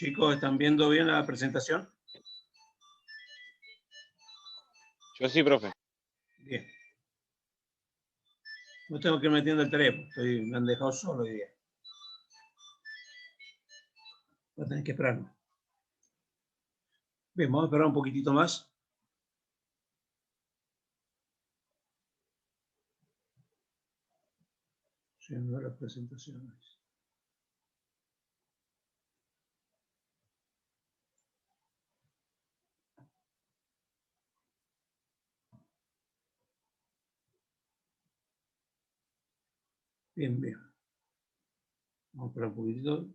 Chicos, ¿están viendo bien la presentación? Yo sí, profe. Bien. No tengo que ir metiendo el teléfono, me han dejado solo hoy día. Voy a tener que esperarme. Bien, vamos a esperar un poquitito más. Haciendo las presentaciones. Bien, bien. Vamos a esperar un poquitito.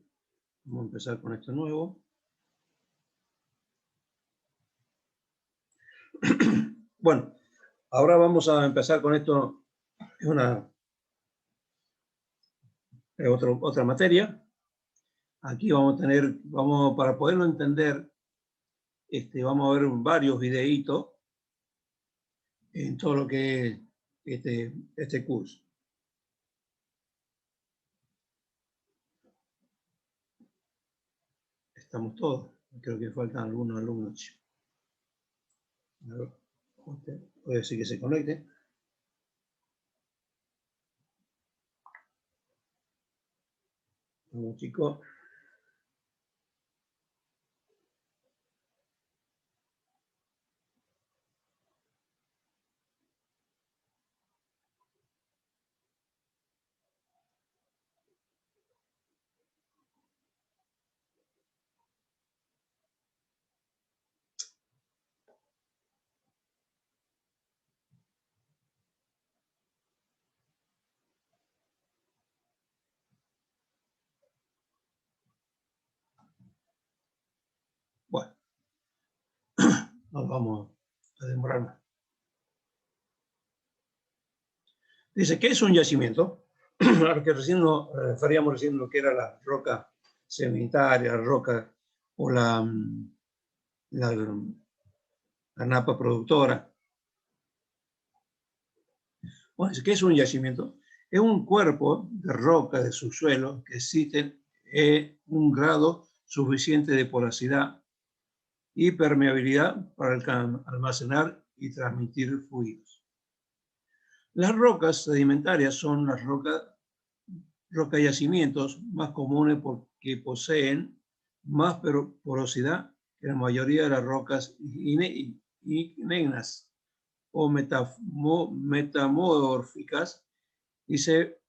Vamos a empezar con esto nuevo. Bueno, ahora vamos a empezar con esto. Es otra materia. Aquí vamos a tener, para poderlo entender, vamos a ver varios videitos en todo lo que es este curso. Estamos todos. Creo que faltan algunos alumnos. Voy a decir que se conecte. Vamos, chicos. Bueno, nos vamos a demorar más. Dice, ¿qué es un yacimiento? A lo que recién nos referíamos recién lo que era la roca sedimentaria, la roca o la napa productora. Bueno, ¿qué es un yacimiento? Es un cuerpo de roca de subsuelo que existe en un grado suficiente de porosidad y permeabilidad para almacenar y transmitir fluidos. Las rocas sedimentarias son las rocayacimientos más comunes porque poseen más porosidad que la mayoría de las rocas ígneas o metamórficas y se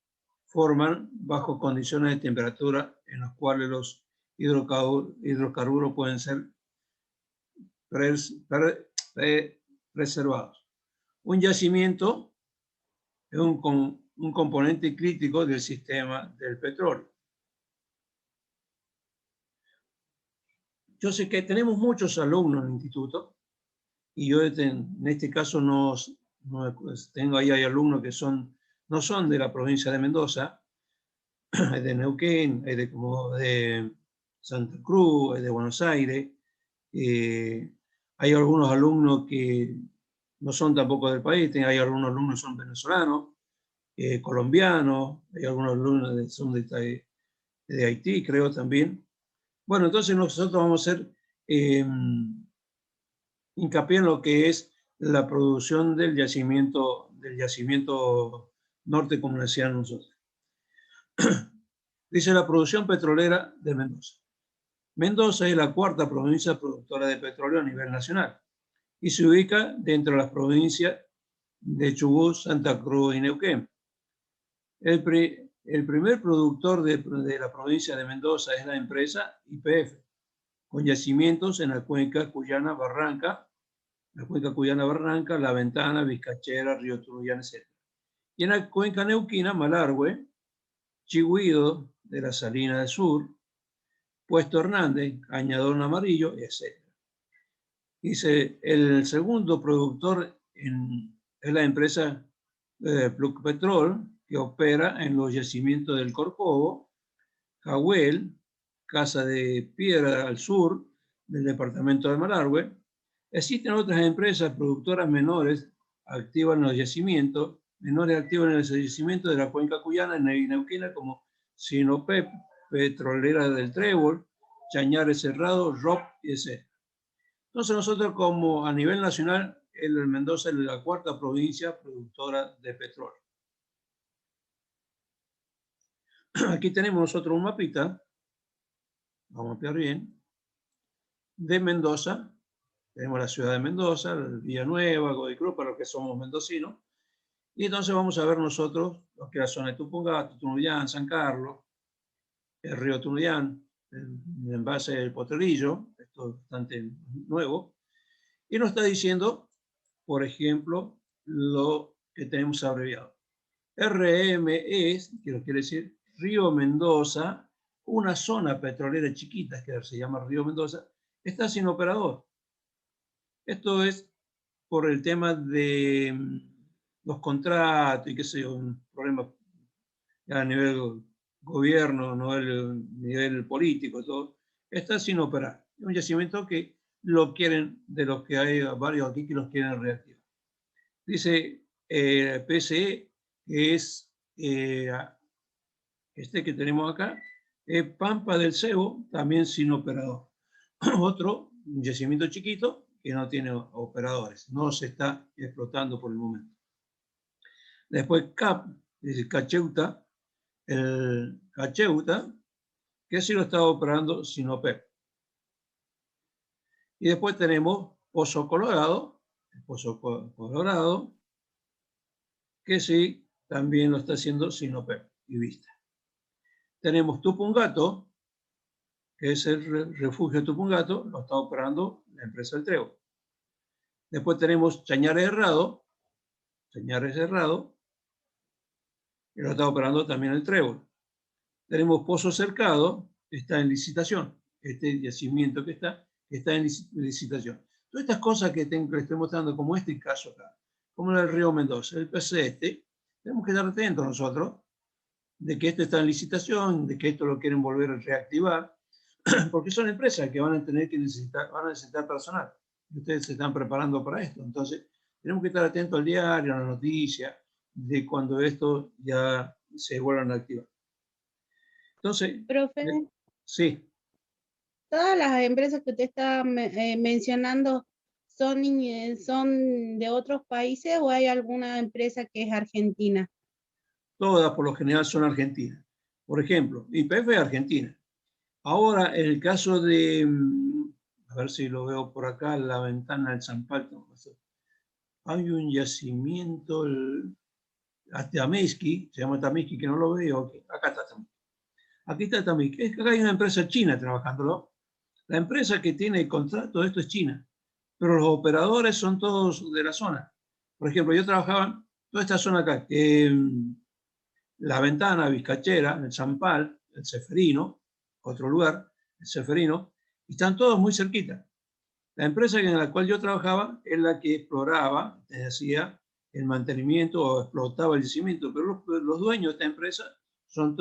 forman bajo condiciones de temperatura en las cuales los hidrocarburos pueden ser preservados. Un yacimiento es un componente crítico del sistema del petróleo. Yo sé que tenemos muchos alumnos en el instituto y yo en este caso tengo ahí hay alumnos que no son de la provincia de Mendoza, hay de Neuquén, hay de Santa Cruz, hay de Buenos Aires. Hay algunos alumnos que no son tampoco del país, hay algunos alumnos que son venezolanos, colombianos, hay algunos alumnos que son de Haití, creo también. Bueno, entonces nosotros vamos a hacer hincapié en lo que es la producción del yacimiento norte, como decían nosotros. Dice la producción petrolera de Mendoza. Mendoza es la cuarta provincia productora de petróleo a nivel nacional y se ubica dentro de las provincias de Chubut, Santa Cruz y Neuquén. El primer productor de la provincia de Mendoza es la empresa YPF, con yacimientos en la cuenca Cuyana-Barranca, La Ventana, Vizcachera, Río Turuyán, etc. Y en la cuenca neuquina, Malargüe, Chigüido de la Salina del Sur, Puesto Hernández, Cañadón Amarillo, etc. Dice, el segundo productor es la empresa Plug Petrol, que opera en los yacimientos del Corcovado, Jahuel, Casa de Piedra al sur del departamento de Malargüe. Existen otras empresas productoras menores activas en los yacimientos, de la cuenca cuyana y neuquina, como Sinopep, Petrolera del Trébol, Chañares Cerrado, ROP y etc. Entonces nosotros como a nivel nacional, el Mendoza es la cuarta provincia productora de petróleo. Aquí tenemos nosotros un mapita, vamos a mapear bien, de Mendoza. Tenemos la ciudad de Mendoza, Villanueva, Godoy Cruz, para los que somos mendocinos. Y entonces vamos a ver nosotros lo que es la zona de Tupungato, Tunuyán, San Carlos, el río Tunuyán, el envase del Potrerillo, esto es bastante nuevo. Y nos está diciendo, por ejemplo, lo que tenemos abreviado. RM es, que quiere decir Río Mendoza, una zona petrolera chiquita que se llama Río Mendoza, está sin operador. Esto es por el tema de los contratos y qué sé yo, un problema a nivel gobierno, no a nivel político, todo. Está sin operar. Es un yacimiento que lo quieren, de los que hay varios aquí que los quieren reactivar. Dice PSE, que es este que tenemos acá, Pampa del Cebo, también sin operador. Otro, un yacimiento chiquito que no tiene operadores, no se está explotando por el momento. Después CAP, dice Cacheuta, el Cacheuta, que sí lo está operando sin OPEP. Y después tenemos Pozo Colorado, que sí también lo está haciendo sin OPEP y Vista. Tenemos Tupungato, que es el refugio de Tupungato, lo está operando la empresa del Trébol. Después tenemos Chañares Cerrado, que lo está operando también el Trébol. Tenemos Pozo Cercado, que está en licitación. Este yacimiento que está en licitación. Todas estas cosas que les estoy mostrando, como este caso acá, como el río Mendoza, el PC tenemos que estar atentos nosotros de que esto está en licitación, de que esto lo quieren volver a reactivar, porque son empresas que van a tener que necesitar personal. Y ustedes se están preparando para esto. Entonces, tenemos que estar atentos al diario, a la noticia, de cuando esto ya se vuelvan a activar. Entonces, Profe, sí. ¿todas las empresas que usted está mencionando son de otros países o hay alguna empresa que es argentina? Todas por lo general son argentinas. Por ejemplo, YPF es argentina. Ahora, en el caso de, a ver si lo veo por acá, la ventana del San Pablo, hay un yacimiento, Atamiski, se llama Atamiski, que no lo veo. Okay. Acá está Atamiski. Aquí está Atamiski. Es que acá hay una empresa china trabajándolo. La empresa que tiene el contrato de esto es China, pero los operadores son todos de la zona. Por ejemplo, yo trabajaba en toda esta zona acá, La Ventana, Vizcachera, el Zampal, el Ceferino, otro lugar, el Ceferino, y están todos muy cerquita. La empresa en la cual yo trabajaba es la que exploraba, hacía el mantenimiento o explotaba el yacimiento, pero los dueños de esta empresa son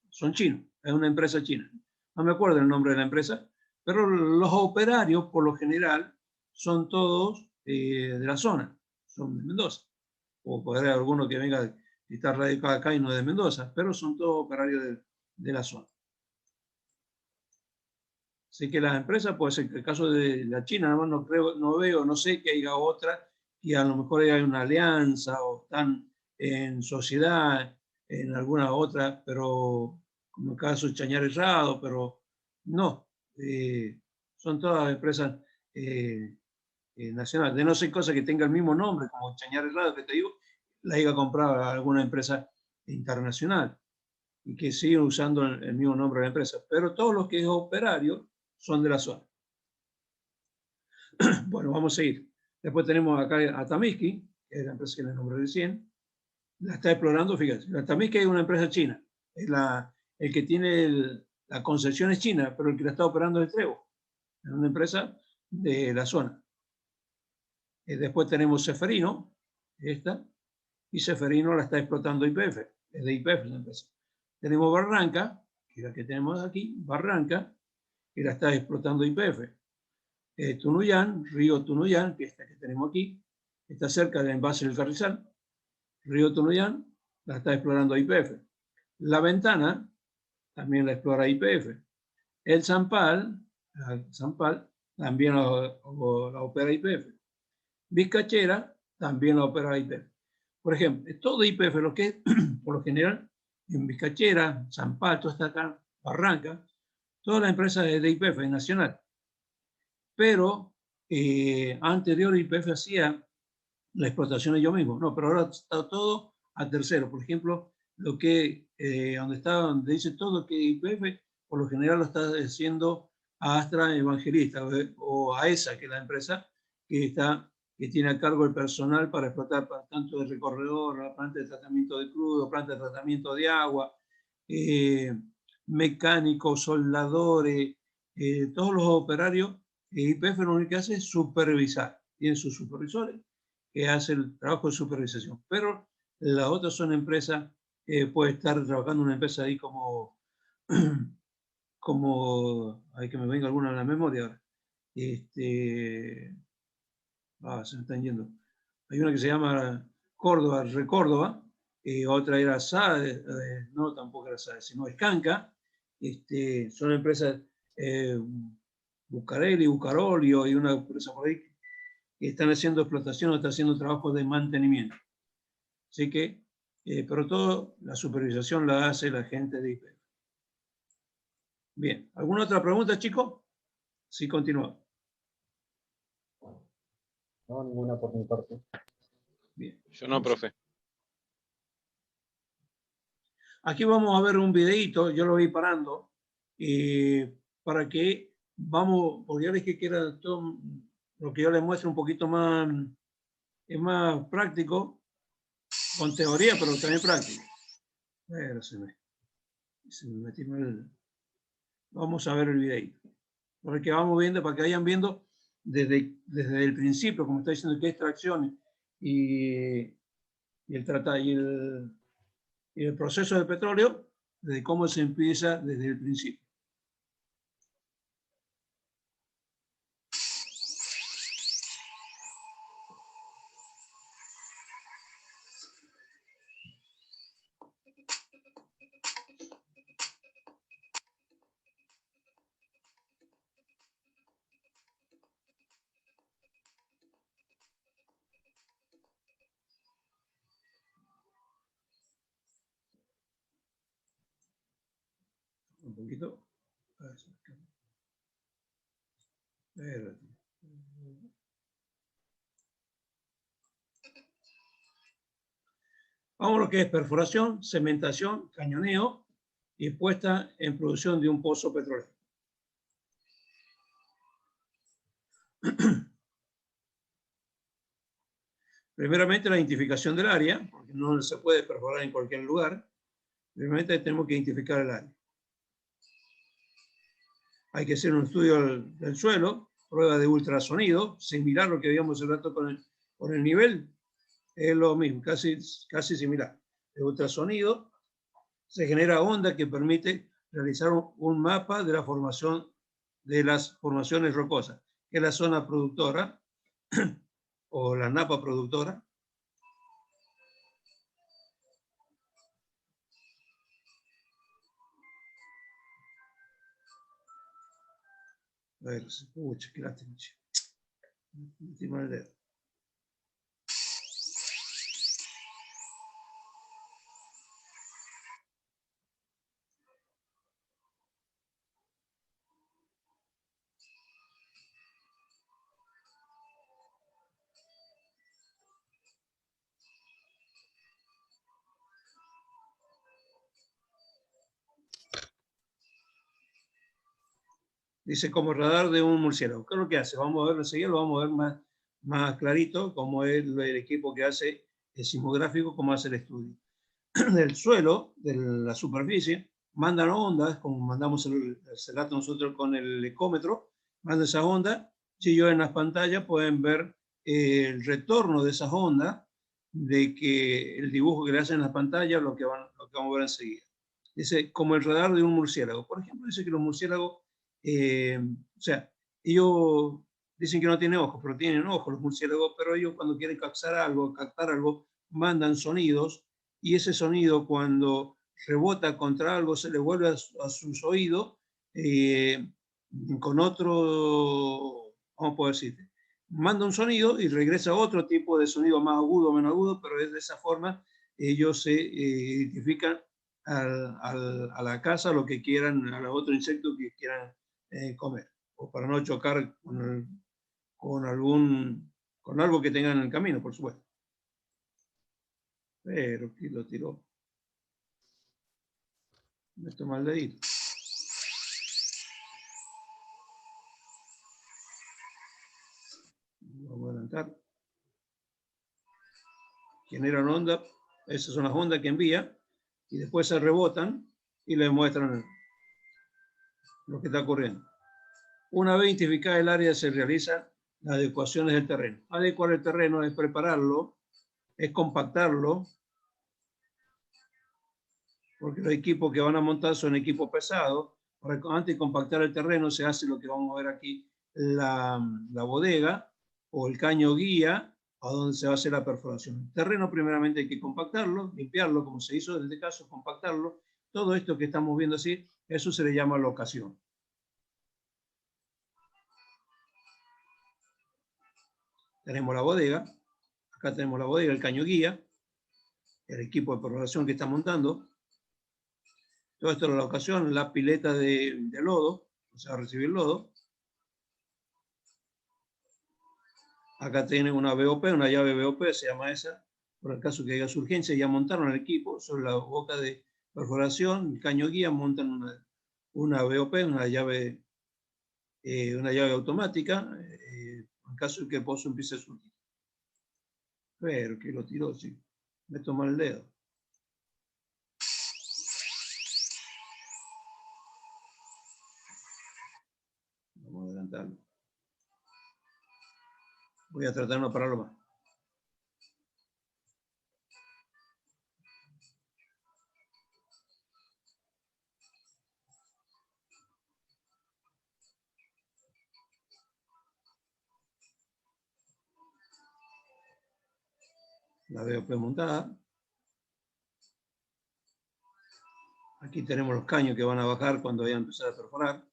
son chinos, es una empresa china. No me acuerdo el nombre de la empresa, pero los operarios por lo general son todos de la zona, son de Mendoza. O puede haber alguno que venga y está radicado acá y no de Mendoza, pero son todos operarios de la zona. Así que las empresas, pues en el caso de la China, no veo, no sé que haya otra, que a lo mejor hay una alianza o están en sociedad en alguna otra, pero como el caso de Chañares Cerrado, pero no, son todas empresas nacionales. De no ser cosa que tenga el mismo nombre, como Chañares Cerrado, que te digo, la iba a comprar a alguna empresa internacional y que siguen usando el mismo nombre de la empresa. Pero todos los que es operario son de la zona. Bueno, vamos a seguir. Después tenemos acá a Atamiski, que es la empresa que les nombré recién. La está explorando, fíjense. Atamiski es una empresa china. Es el que tiene la concesión es china, pero el que la está operando es el Trébol. Es una empresa de la zona. Después tenemos Ceferino, esta, y Ceferino la está explotando YPF. Es de YPF la empresa. Tenemos Barranca, que es la que tenemos aquí, Barranca, que la está explotando YPF. Tunuyán, río Tunuyán, que es esta que tenemos aquí, está cerca del envase del Carrizal. Río Tunuyán la está explorando YPF. La Ventana también la explora YPF. El Zampal también la opera YPF. Vizcachera también la opera YPF. Por ejemplo, todo YPF, lo que es, por lo general, en Vizcachera, Zampal, toda esta acá, Barranca, todas las empresas de YPF es nacional. Pero anterior YPF hacía la explotación ellos mismos. No, pero ahora está todo a tercero. Por ejemplo, lo que, donde dice todo que YPF, por lo general lo está haciendo a Astra Evangelista o a ESA, que es la empresa que tiene a cargo el personal para explotar tanto de recorredor, la planta de tratamiento de crudo, planta de tratamiento de agua, mecánicos, soldadores, todos los operarios. YPF lo único que hace es supervisar. Tiene sus supervisores que hacen el trabajo de supervisación. Pero las otras son empresas, puede estar trabajando una empresa ahí como, hay que me venga alguna en la memoria ahora. Se me están yendo. Hay una que se llama Córdoba, Recórdoba, otra era SADE, no, tampoco era SADE, sino Escanca. Son empresas Bucareli, Bucarolio y una empresa por ahí que están haciendo explotación o están haciendo trabajos de mantenimiento. Así que, pero todo la supervisación la hace la gente de YPF. Bien, ¿alguna otra pregunta, chicos? Sí, continúa. No, ninguna por mi parte. Bien. Yo no, profe. Aquí vamos a ver un videito, yo lo voy parando, para que vamos, porque ya les dije que era todo lo que yo les muestro un poquito más, es más práctico, con teoría, pero también práctico. Se me metió mal. Vamos a ver el videito. Porque vamos viendo, para que vayan viendo desde el principio, como está diciendo, que extracciones y el proceso de petróleo, desde cómo se empieza desde el principio. Un poquito. Vamos a lo que es perforación, cementación, cañoneo y puesta en producción de un pozo petrolero. Primeramente, la identificación del área, porque no se puede perforar en cualquier lugar. Primeramente, tenemos que identificar el área. Hay que hacer un estudio del suelo, prueba de ultrasonido, similar a lo que habíamos hace rato con el nivel, es lo mismo, casi similar. El ultrasonido se genera onda que permite realizar un mapa de la formación de las formaciones rocosas, que es la zona productora o la napa productora. A ver, pucha, qué lástima. Encima del dedo. Dice como radar de un murciélago. ¿Qué es lo que hace? Vamos a verlo enseguida, lo vamos a ver más clarito, como es el equipo que hace el sismográfico, cómo hace el estudio. Del suelo, de la superficie, mandan ondas, como mandamos el dato nosotros con el ecómetro, mandan esas ondas, si ellos en las pantallas pueden ver el retorno de esas ondas, de que el dibujo que le hacen en las pantallas, lo que vamos a ver enseguida. Dice, como el radar de un murciélago. Por ejemplo, dice que los murciélagos, o sea, ellos dicen que no tienen ojos, pero tienen ojos los murciélagos, pero ellos cuando quieren captar algo, mandan sonidos, y ese sonido cuando rebota contra algo se le vuelve a sus oídos con otro, ¿cómo puedo decirte? Manda un sonido y regresa otro tipo de sonido más agudo o menos agudo, pero es de esa forma ellos se identifican a la caza, lo que quieran, a los otros insectos que quieran comer, o para no chocar con algo que tengan en el camino, por supuesto. Pero aquí lo tiró. Me toma el dedito. Vamos a adelantar. Generan onda. Esas son las ondas que envía. Y después se rebotan y le muestran lo que está ocurriendo. Una vez identificada el área, se realizan las adecuaciones del terreno. Adecuar el terreno es prepararlo, es compactarlo, porque los equipos que van a montar son equipos pesados. Antes de compactar el terreno se hace lo que vamos a ver aquí, la bodega o el caño guía a donde se va a hacer la perforación. El terreno primeramente hay que compactarlo, limpiarlo, como se hizo en este caso, compactarlo. Todo esto que estamos viendo así, eso se le llama locación. Tenemos la bodega, acá tenemos la bodega, el caño guía, el equipo de perforación que está montando. Todo esto es la locación, la pileta de lodo, o sea, recibir lodo. Acá tienen una BOP, una llave BOP, se llama esa, por el caso que haya urgencia. Ya montaron el equipo sobre la boca de perforación, el caño guía, montan una BOP, una llave automática, en caso de que el pozo empiece a surgir. Pero que lo tiró, sí. Me toma el dedo. Vamos a adelantarlo. Voy a tratar de no pararlo más. La BOP montada. Aquí tenemos los caños que van a bajar cuando vayan a empezar a perforar.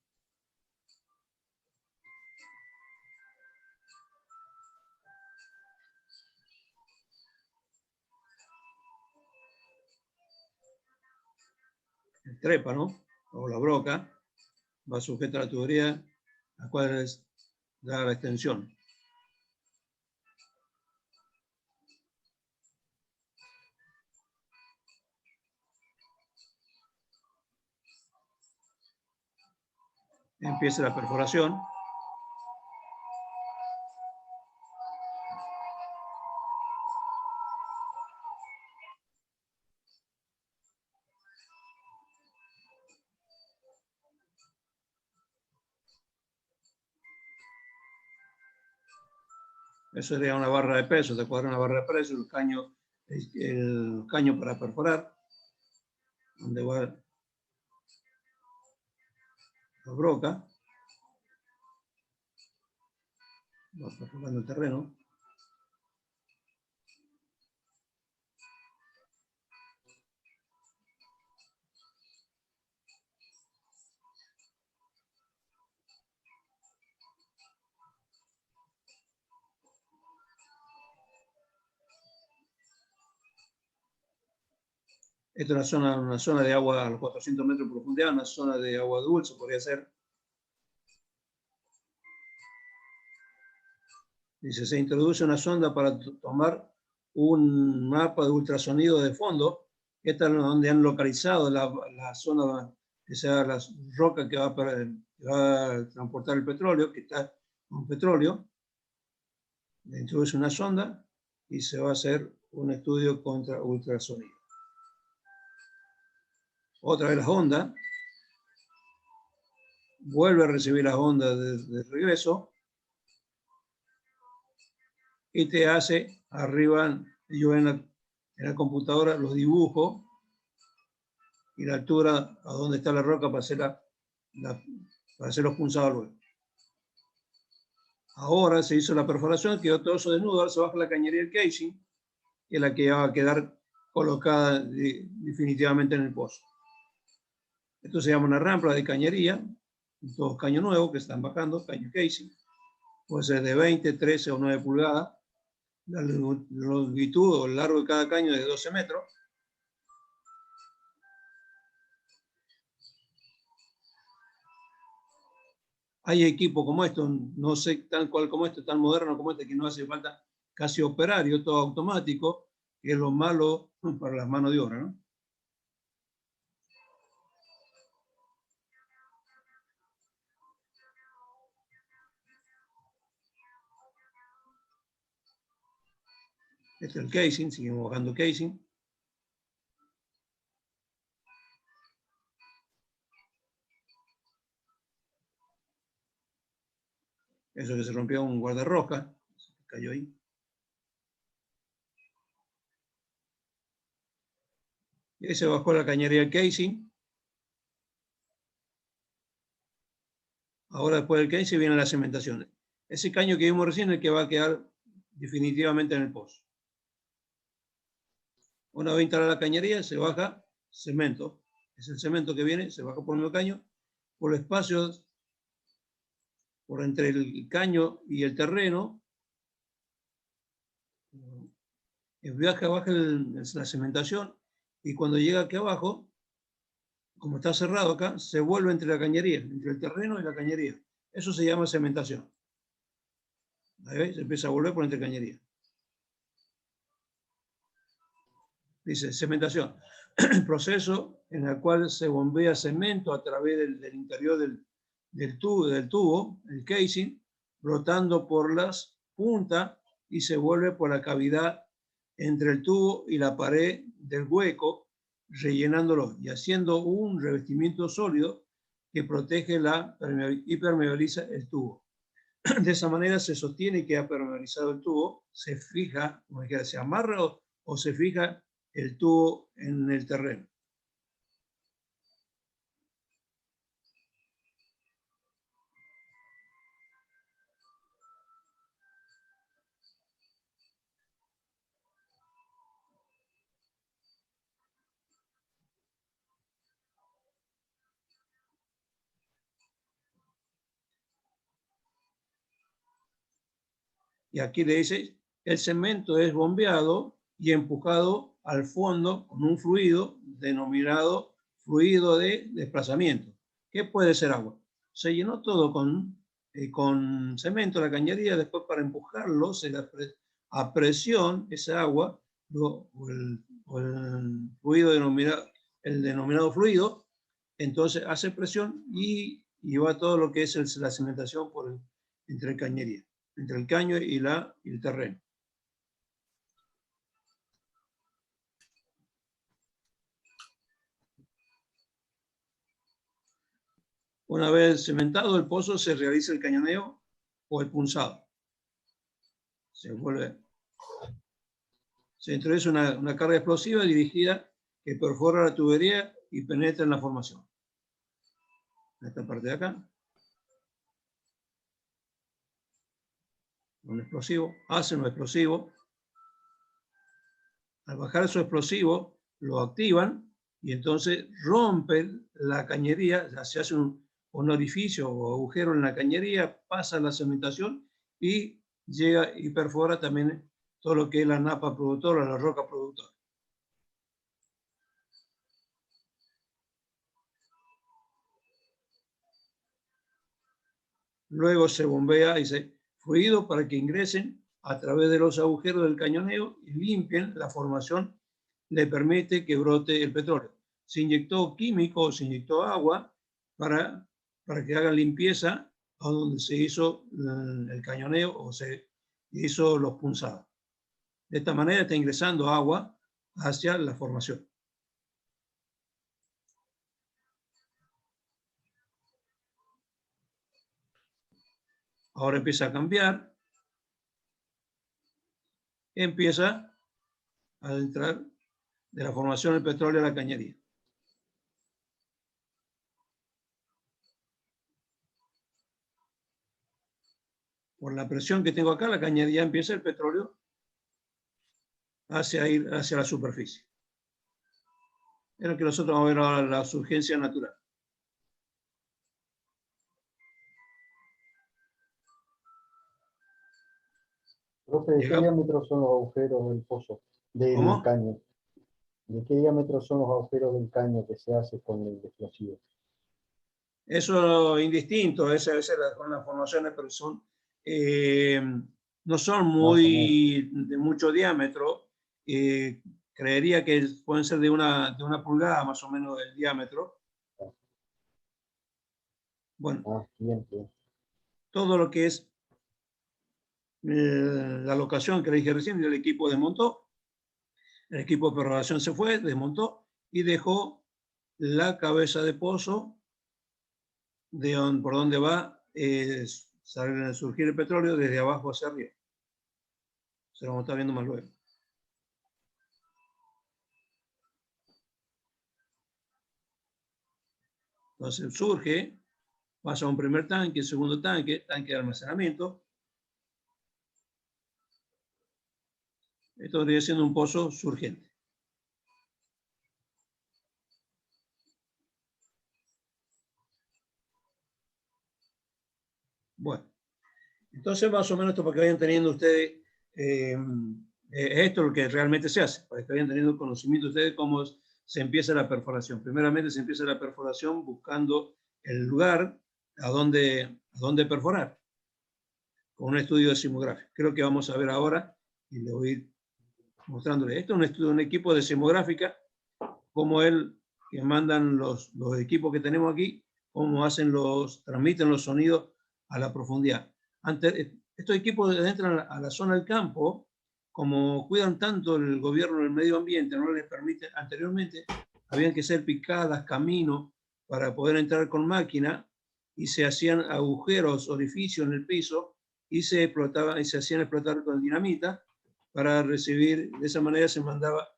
El trépano o la broca va a sujetar la tubería, la cual da la extensión. Empieza la perforación. Eso sería una barra de peso, te cuadra una barra de peso, el caño para perforar, donde va la broca, va perforando el terreno. Esta es una zona de agua a los 400 metros de profundidad, una zona de agua dulce, podría ser. Dice, se introduce una sonda para tomar un mapa de ultrasonido de fondo. Esta es donde han localizado la zona, que sea la roca que va a transportar el petróleo, que está con petróleo. Le introduce una sonda y se va a hacer un estudio contra ultrasonido. Otra vez las ondas, vuelve a recibir las ondas de regreso y te hace arriba, yo en la computadora los dibujos y la altura a donde está la roca para hacer, para hacer los punzados luego. Ahora se hizo la perforación, quedó todo eso desnudo, ahora se baja la cañería del casing, que es la que va a quedar colocada definitivamente en el pozo. Esto se llama una rampa de cañería, Todos caños nuevos que están bajando, caño casing. Puede ser de 20, 13 o 9 pulgadas. La longitud o el largo de cada caño es de 12 metros. Hay equipo como esto, no sé tal cual como este, tan moderno como este, que no hace falta casi operario, todo automático, que es lo malo para las manos de obra, ¿no? Este es el casing, seguimos bajando casing. Eso que se rompió un guardarroca, cayó ahí. Y ahí se bajó la cañería del casing. Ahora después del casing viene la cementación. Ese caño que vimos recién es el que va a quedar definitivamente en el pozo. Una vez instalada la cañería, se baja cemento. Es el cemento que viene, se baja por el caño, por los espacios, por entre el caño y el terreno. Baja la cementación y cuando llega aquí abajo, como está cerrado acá, se vuelve entre la cañería, entre el terreno y la cañería. Eso se llama cementación. Ahí ves, se empieza a volver por entre cañería. Dice cementación, el proceso en el cual se bombea cemento a través del interior del tubo, el casing, rotando por las puntas y se vuelve por la cavidad entre el tubo y la pared del hueco, rellenándolo y haciendo un revestimiento sólido que protege y permeabiliza el tubo. De esa manera se sostiene que ha permeabilizado el tubo, se fija, como dijera, se amarra o se fija el tubo en el terreno. Y aquí le dice, el cemento es bombeado y empujado al fondo con un fluido denominado fluido de desplazamiento. ¿Qué puede ser agua? Se llenó todo con cemento la cañería, después para empujarlo a presión esa agua o el fluido denominado fluido, entonces hace presión y va todo lo que es la cementación entre el cañería, entre el caño y el terreno. Una vez cementado el pozo, se realiza el cañoneo o el punzado. Se introduce una carga explosiva dirigida que perfora la tubería y penetra en la formación. En esta parte de acá. Un explosivo, hacen un explosivo. Al bajar su explosivo, lo activan y entonces rompen la cañería, se hace un orificio o agujero en la cañería, pasa la cementación y llega y perfora también todo lo que es la napa productora, la roca productora. Luego se bombea, dice, fluido para que ingresen a través de los agujeros del cañoneo y limpien la formación, le permite que brote el petróleo. Se inyectó químico o se inyectó agua para que hagan limpieza a donde se hizo el cañoneo o se hizo los punzados. De esta manera está ingresando agua hacia la formación. Ahora empieza a cambiar. Empieza a entrar de la formación del petróleo a la cañería. Por la presión que tengo acá, la cañería empieza el petróleo ir hacia la superficie. Es lo que nosotros vamos a ver ahora, la surgencia natural. Profe, ¿de qué Llegamos- diámetro son los agujeros del pozo, del ¿Cómo? caño? ¿De qué diámetro son los agujeros del caño que se hace con el explosivo? Eso indistinto, esas son las formaciones, pero son, no son Más o menos. de mucho diámetro. Creería que pueden ser de una pulgada más o menos el diámetro. Bueno, Ah, bien, bien. todo lo que es la locación que le dije recién, el equipo desmontó, el equipo de perforación se fue, desmontó y dejó la cabeza de pozo por donde va a surgir el petróleo desde abajo hacia arriba. Se lo vamos a estar viendo más luego. Entonces surge, pasa a un primer tanque, segundo tanque, tanque de almacenamiento. Esto vendría siendo un pozo surgente. Bueno, entonces más o menos esto para que vayan teniendo ustedes, esto es lo que realmente se hace, para que vayan teniendo conocimiento ustedes cómo se empieza la perforación. Primeramente se empieza la perforación buscando el lugar a donde perforar, con un estudio de sismográfica. Creo que vamos a ver ahora, y le voy a ir mostrándole. Esto es un estudio, un equipo de sismográfica, como que mandan los equipos que tenemos aquí, cómo transmiten los sonidos a la profundidad. Estos equipos entran a la zona del campo, como cuidan tanto el gobierno del medio ambiente, no les permite, anteriormente habían que ser picadas, caminos, para poder entrar con máquina, y se hacían agujeros, orificios en el piso, y se hacían explotar con dinamita, para recibir, de esa manera se mandaba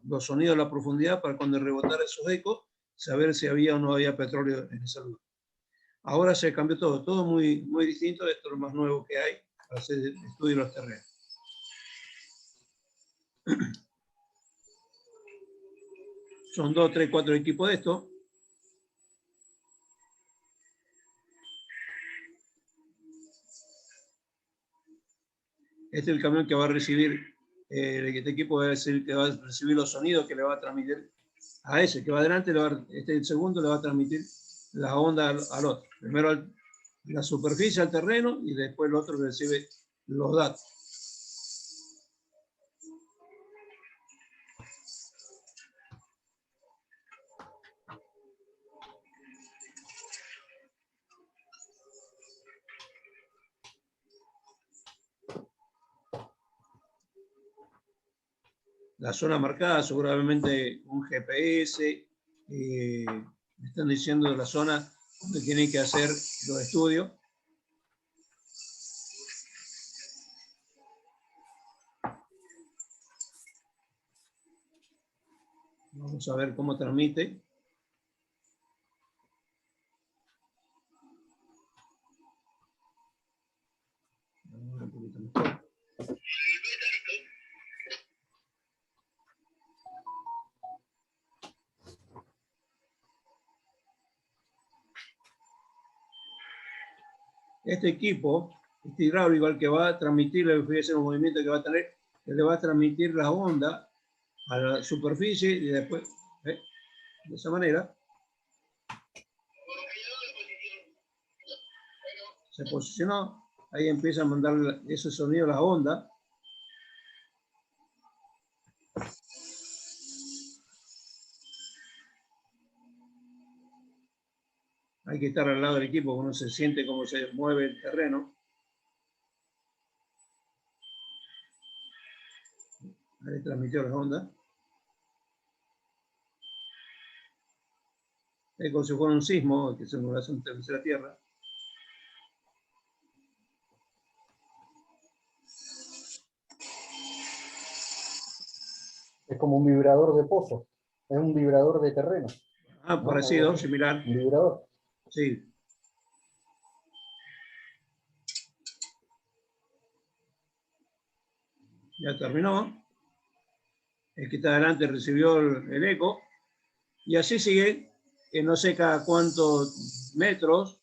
los sonidos a la profundidad para cuando rebotara esos ecos, saber si había o no había petróleo en ese lugar. Ahora se cambió todo muy, muy distinto. Esto es lo más nuevo que hay para hacer el estudio de los terrenos. Son 2, 3, 4 equipos de esto. Este es el camión que va a recibir, este equipo va a decir que va a recibir los sonidos que le va a transmitir a ese que va adelante, el segundo le va a transmitir la onda al otro. Primero la superficie al terreno y después el otro recibe los datos. La zona marcada, seguramente un GPS, me están diciendo la zona donde tienen que hacer los estudios. Vamos a ver cómo transmite. Un poquito mejor. Este equipo, este hidráulico, el que va a transmitirle, fíjense los movimientos que va a tener, que le va a transmitir la onda a la superficie y después, de esa manera, se posicionó, ahí empieza a mandar ese sonido a la onda. Hay que estar al lado del equipo, uno se siente cómo se mueve el terreno. Ahí transmitió las ondas. Es como si fuera un sismo, que se mueve en tercera tierra. Es como un vibrador de pozo. Es un vibrador de terreno. Ah, ¿No? parecido, similar. Un vibrador. Sí. Ya terminó. El que está adelante recibió el eco. Y así sigue, no sé cada cuántos metros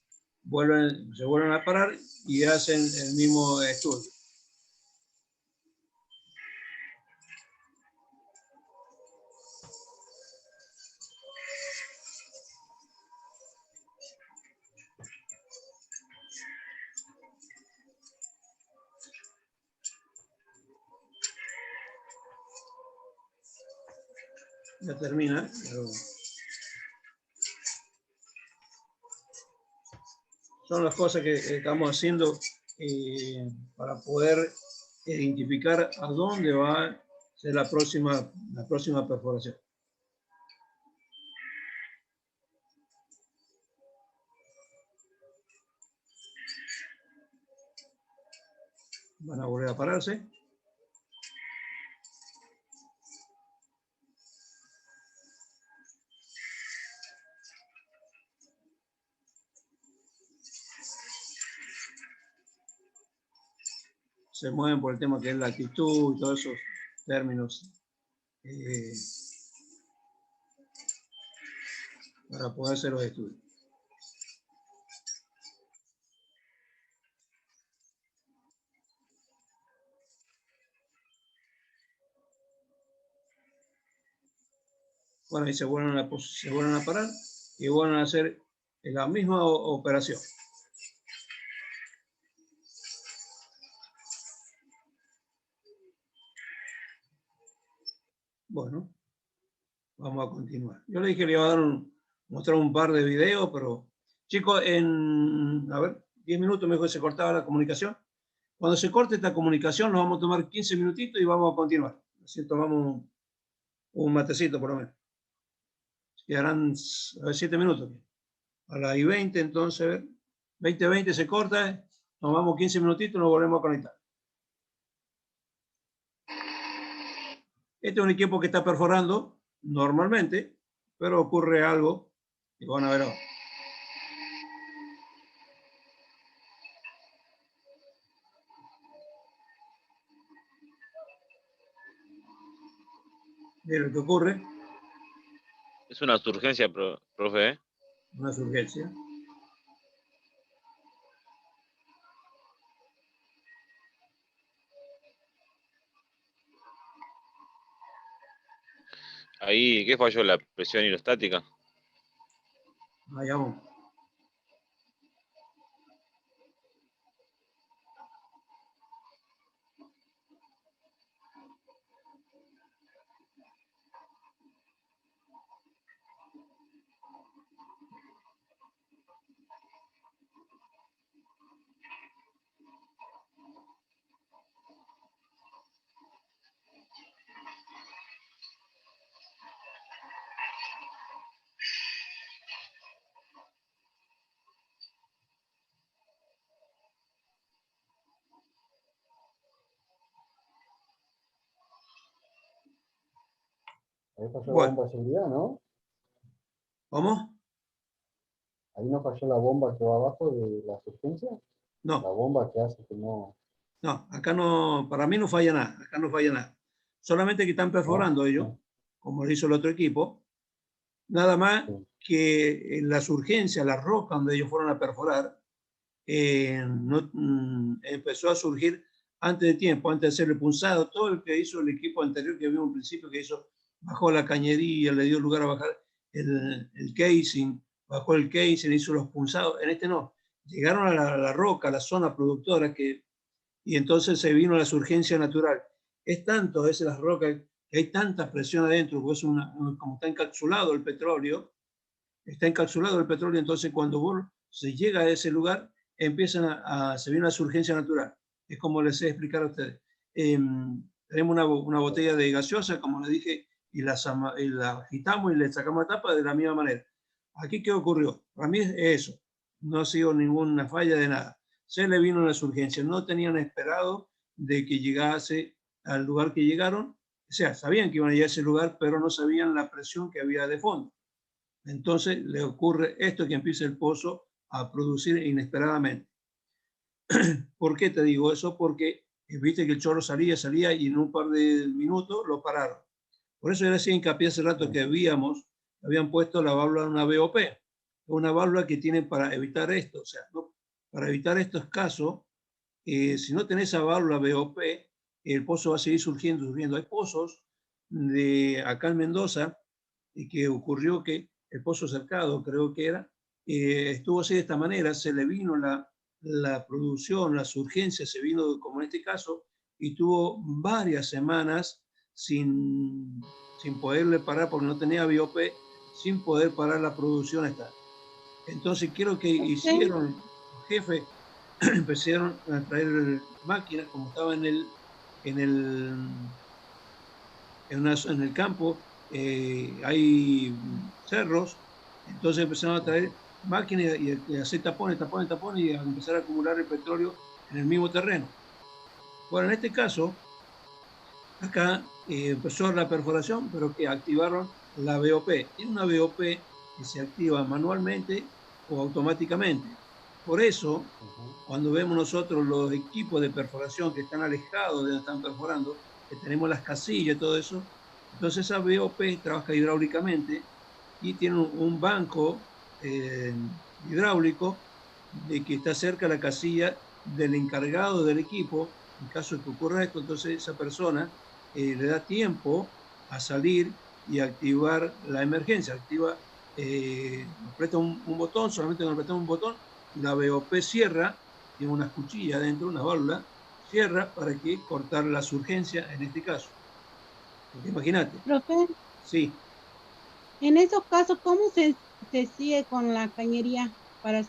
se vuelven a parar y hacen el mismo estudio. Ya termina. Pero son las cosas que estamos haciendo para poder identificar a dónde va a ser la próxima perforación. Van a volver a pararse. Se mueven por el tema que es la actitud y todos esos términos para poder hacer los estudios. Bueno, y se vuelven a parar y vuelven a hacer la misma operación. Bueno, vamos a continuar. Yo le dije que le iba a mostrar un par de videos, pero chicos, en 10 minutos mejor se cortaba la comunicación. Cuando se corte esta comunicación, nos vamos a tomar 15 minutitos y vamos a continuar. Así tomamos un matecito por lo menos. Quedarán 7 minutos. A las 20, entonces, 20 se corta, nos vamos 15 minutitos y nos volvemos a conectar. Este es un equipo que está perforando normalmente, pero ocurre algo y van a ver ahora. Miren lo que ocurre. Es una surgencia, profe, ¿eh? Una surgencia. Ahí, ¿qué falló? ¿La presión hidrostática? Allá vamos. Ahí falló Bueno. la bomba de seguridad, ¿no? ¿Cómo? Ahí no falló la bomba que va abajo de las urgencias. La No, bomba que hace que no. no, acá no, para mí no falla nada, acá no falla nada. Solamente que están perforando ellos, No. como lo hizo el otro equipo. Nada más Sí. que en las urgencias, la roca donde ellos fueron a perforar, empezó a surgir antes de tiempo, antes de hacer el punzado. Todo el que hizo el equipo anterior que vimos un principio, que hizo, bajó la cañería, le dio lugar a bajar el casing, bajó el casing, hizo los punzados. En este no, llegaron a la roca, a la zona productora, y entonces se vino la surgencia natural. Es tanto a veces las rocas, que hay tanta presión adentro, porque es como está encapsulado el petróleo, entonces cuando se llega a ese lugar, se viene una surgencia natural. Es como les he explicado a ustedes. Tenemos una botella de gaseosa, como les dije, y la agitamos y le sacamos la tapa de la misma manera. Aquí, ¿qué ocurrió? Para mí es eso. No ha sido ninguna falla de nada. Se le vino la surgencia. No tenían esperado de que llegase al lugar que llegaron. O sea, sabían que iban a llegar a ese lugar, pero no sabían la presión que había de fondo. Entonces le ocurre esto, que empieza el pozo a producir inesperadamente. ¿Por qué te digo eso? Porque viste que el chorro salía y en un par de minutos lo pararon. Por eso yo decía hincapié hace rato que habían puesto la válvula de una BOP, una válvula que tiene para evitar esto. O sea, ¿no? Para evitar estos casos, si no tenés esa válvula BOP, el pozo va a seguir surgiendo. Hay pozos acá en Mendoza que ocurrió que el pozo cercado, creo que era, estuvo así de esta manera, se le vino la producción, las urgencias, se vino como en este caso, y tuvo varias semanas sin sin poderle parar porque no tenía BOP, sin poder parar la producción esta. Entonces, quiero que hicieron, los jefes empezaron a traer máquinas, como estaba en el campo, hay cerros, entonces empezaron a traer máquinas y hacer tapones y a empezar a acumular el petróleo en el mismo terreno. Bueno, en este caso, acá empezó la perforación, pero que activaron la BOP. Tiene una BOP que se activa manualmente o automáticamente. Por eso, cuando vemos nosotros los equipos de perforación que están alejados de donde están perforando, que tenemos las casillas y todo eso, entonces esa BOP trabaja hidráulicamente y tiene un banco hidráulico de que está cerca de la casilla del encargado del equipo. En caso de que ocurra esto, entonces esa persona le da tiempo a salir y activar la emergencia. Activa, aprieta un botón, solamente con apretar un botón, la BOP cierra, tiene unas cuchillas dentro, una válvula, cierra para que cortar las urgencias en este caso. Porque imagínate. Profe, Sí. en esos casos, ¿cómo se sigue con la cañería para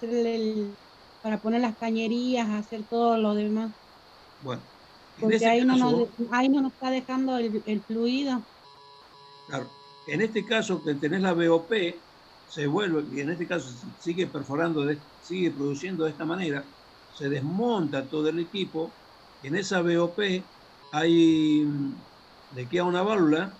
para poner las cañerías, hacer todo lo demás? Bueno, en Porque este caso, ahí no nos está dejando el fluido. claro, en este caso que tenés la BOP, se vuelve, y en este caso sigue perforando, sigue produciendo de esta manera, se desmonta todo el equipo, y en esa BOP le queda una válvula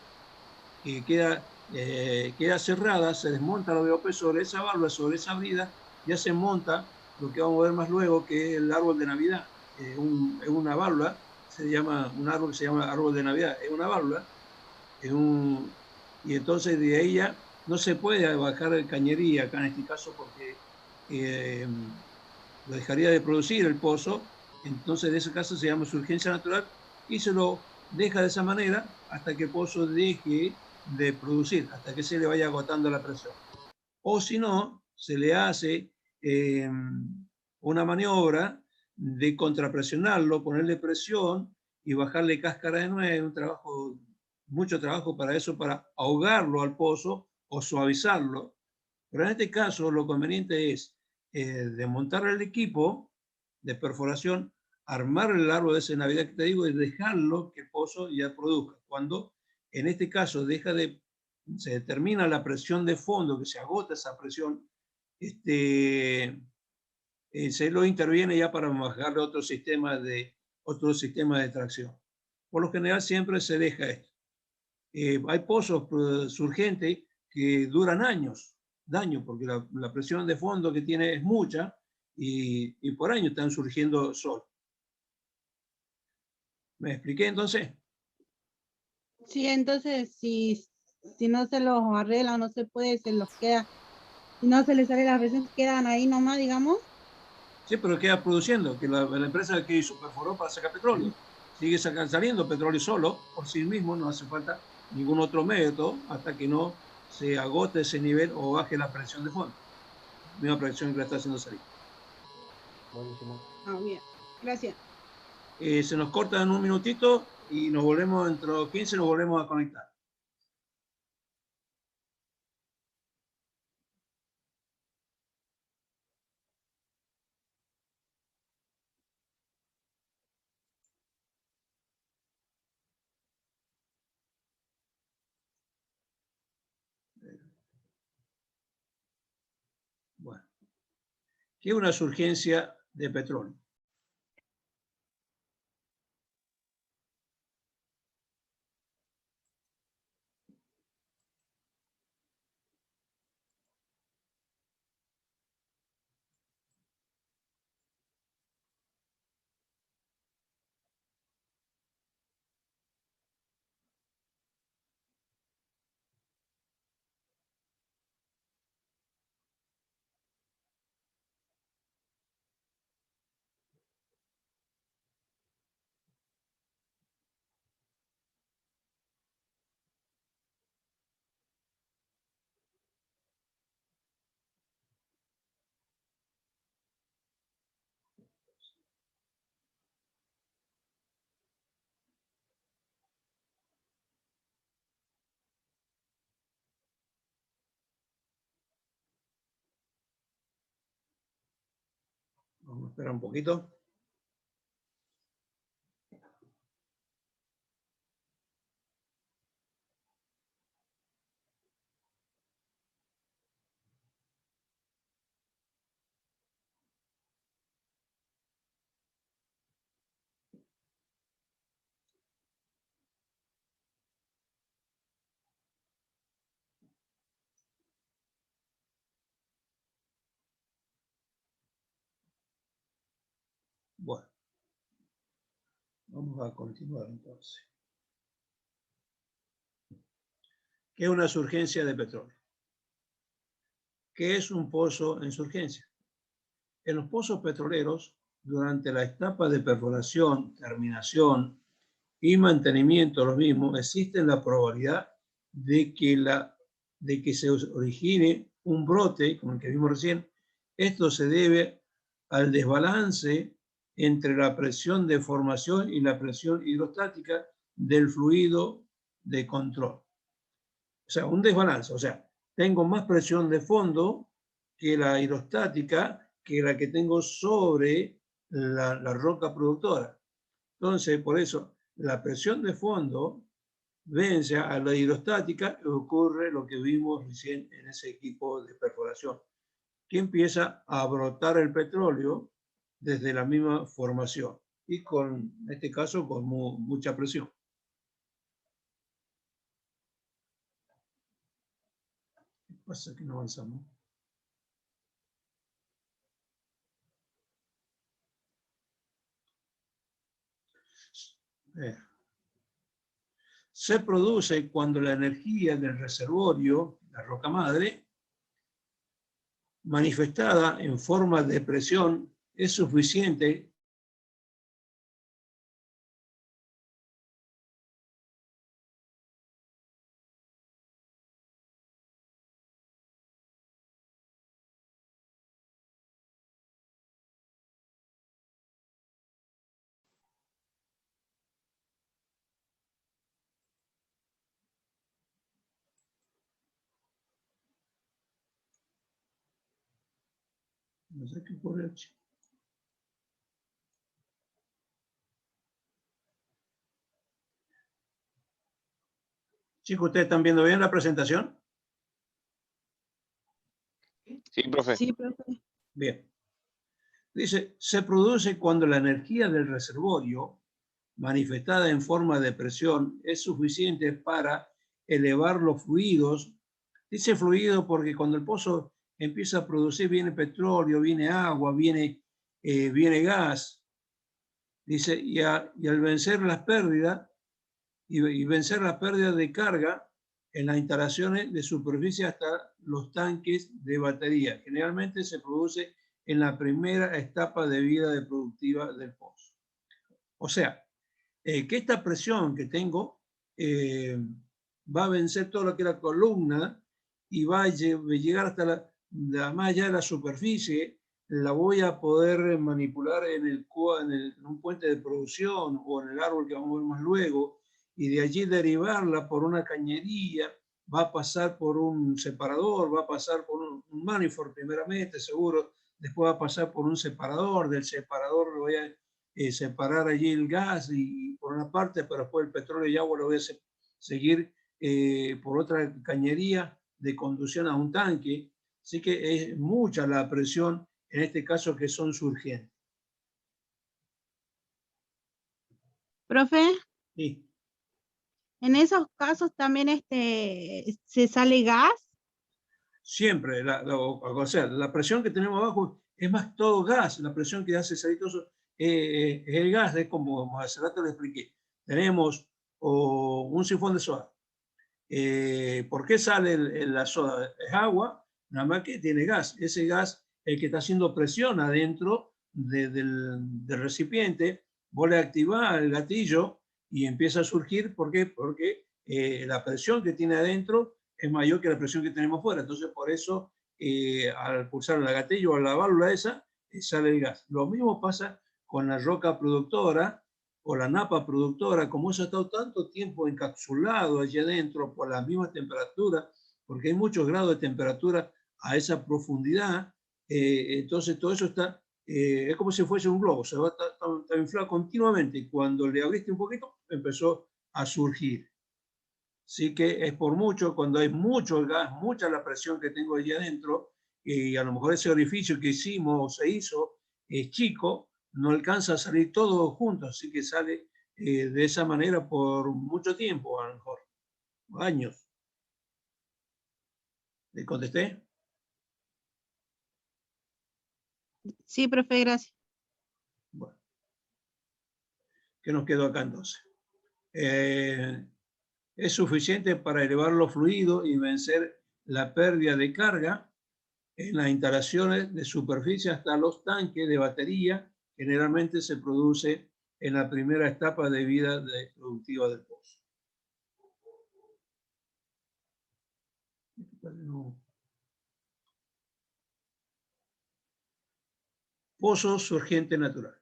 que queda cerrada, se desmonta la BOP sobre esa válvula, sobre esa brida, ya se monta lo que vamos a ver más luego, que es el árbol de Navidad. Es una válvula, un árbol que se llama árbol de Navidad, es una válvula, y entonces de ahí ya no se puede bajar cañería acá en este caso porque lo dejaría de producir el pozo, entonces de ese caso se llama urgencia natural y se lo deja de esa manera hasta que el pozo deje de producir, hasta que se le vaya agotando la presión. O si no, se le hace una maniobra de contrapresionarlo, ponerle presión y bajarle cáscara de nuevo, mucho trabajo para eso, para ahogarlo al pozo o suavizarlo. Pero en este caso lo conveniente es desmontar el equipo de perforación, armar el árbol de esa Navidad que te digo y dejarlo que el pozo ya produzca. Cuando en este caso se determina la presión de fondo, que se agota esa presión, se lo interviene ya para bajarle otro sistema de tracción. Por lo general siempre se deja esto. Hay pozos surgentes que duran años, porque la presión de fondo que tiene es mucha y por años están surgiendo sol. ¿Me expliqué entonces? Sí, entonces si no se los arregla, no se puede, se los queda. Si no se les sale la presión, quedan ahí nomás, digamos. Sí, pero queda produciendo, que la empresa que hizo perforó para sacar petróleo. Sigue saliendo petróleo solo, por sí mismo, no hace falta ningún otro método hasta que no se agote ese nivel o baje la presión de fondo. La misma presión que la está haciendo salir. Buenísimo. Ah, bien. Gracias. Se nos corta en un minutito y nos volvemos, dentro de 15 nos volvemos a conectar. Bueno, ¿qué es una surgencia de petróleo? Espera un poquito. Bueno, vamos a continuar entonces. ¿Qué es una surgencia de petróleo? ¿Qué es un pozo en surgencia? En los pozos petroleros, durante la etapa de perforación, terminación y mantenimiento de los mismos, existe la probabilidad de que se origine un brote, como el que vimos recién. Esto se debe al desbalance entre la presión de formación y la presión hidrostática del fluido de control. O sea, un desbalance. O sea, tengo más presión de fondo que la hidrostática, que la que tengo sobre la roca productora. Entonces, por eso, la presión de fondo vence a la hidrostática y ocurre lo que vimos recién en ese equipo de perforación, que empieza a brotar el petróleo desde la misma formación y en este caso con mucha presión. ¿Qué pasa que no avanzamos? Se produce cuando la energía del reservorio, la roca madre, manifestada en forma de presión, es suficiente no sé qué ocurre. Chicos, ¿ustedes están viendo bien la presentación? Sí, profe. Sí, profe. Bien. Dice, se produce cuando la energía del reservorio, manifestada en forma de presión, es suficiente para elevar los fluidos. Dice fluido porque cuando el pozo empieza a producir, viene petróleo, viene agua, viene gas. Dice, y al vencer las pérdidas, y vencer las pérdidas de carga en las instalaciones de superficie hasta los tanques de batería. Generalmente se produce en la primera etapa de vida de productiva del pozo. O sea, que esta presión que tengo va a vencer todo lo que es la columna y va a llegar hasta más allá de la superficie. La voy a poder manipular en un puente de producción o en el árbol que vamos a ver más luego, y de allí derivarla por una cañería, va a pasar por un separador, va a pasar por un manifold primeramente, seguro, después va a pasar por un separador, del separador lo voy a separar allí el gas y por una parte, pero después el petróleo y agua lo voy a seguir por otra cañería de conducción a un tanque. Así que es mucha la presión en este caso que son surgentes. Profe, Sí. en esos casos también se sale gas. Siempre, o sea, la presión que tenemos abajo es más todo gas. La presión que hace salir todo eso es el gas, es como hace rato le expliqué. Tenemos un sifón de soda. ¿Por qué sale la soda? Es agua, nada más que tiene gas. Ese gas es el que está haciendo presión adentro del recipiente. Vos le activás el gatillo y empieza a surgir. ¿Por qué? Porque la presión que tiene adentro es mayor que la presión que tenemos fuera. Entonces, por eso, al pulsar el gatillo o la válvula esa, sale el gas. Lo mismo pasa con la roca productora o la napa productora. Como eso ha estado tanto tiempo encapsulado allí adentro por la misma temperatura, porque hay muchos grados de temperatura a esa profundidad, entonces todo eso está es como si fuese un globo, se va a inflar continuamente. Y cuando le abriste un poquito, empezó a surgir. Así que es por mucho, cuando hay mucho gas, mucha la presión que tengo allí adentro, y a lo mejor ese orificio que hicimos o se hizo es chico, no alcanza a salir todo junto, así que sale de esa manera por mucho tiempo, a lo mejor años. ¿Le contesté? Sí, profe, gracias. Bueno, ¿qué nos quedó acá entonces? Es suficiente para elevar los fluidos y vencer la pérdida de carga en las instalaciones de superficie hasta los tanques de batería. Generalmente se produce en la primera etapa de vida productiva del pozo. Pozo surgente natural.